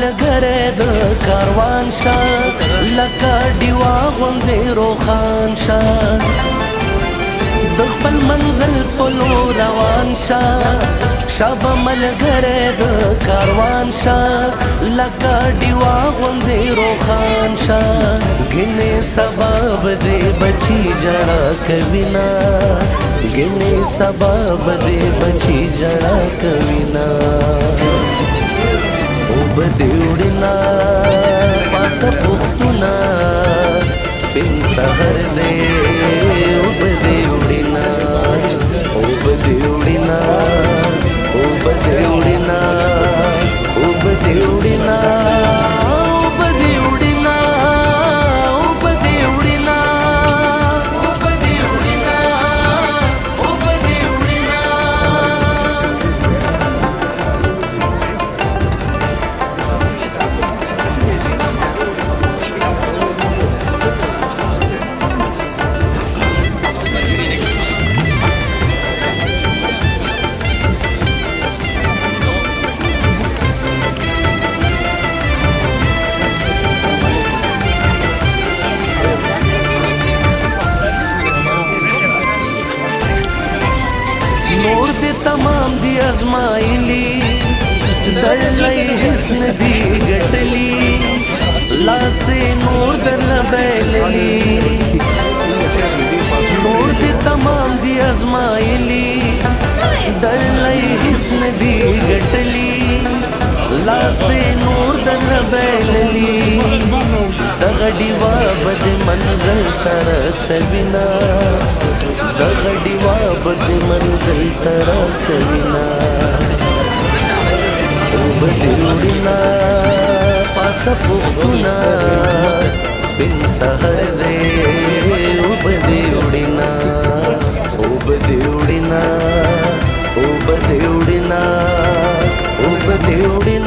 لګره د کاروان شاه لکه ډیوا غوندې روښان شاه د خپل منزل په لور روان شاه شابه ملګری د کاروان شاه لکه ډیوا غوندې روښان شاه ګنې سبب دې بچي ژړا کوي نه ګنې سبب دې بچي ژړا کوي نه وبدې وړینا پاسه پختونه سپین سهر دې وبدې وړینا وبدې وړینا وبدې وړینا وبدې وړینا وبدې وړینا وبدې وړینا وبدې وړینا وبدې وړینا نور دې تمام دی ازمایلی دلای حسن دی ګټلی لاسه نور در بیللی نور دې تمام دی ازمایلی دلای حسن دی ګټلی لاسه نور در بیللی دغړی وا بد منزل تر سبینا دغړی وا بد منزل تر سبینا وبدې وړینا پاسه پختونه سپین سهر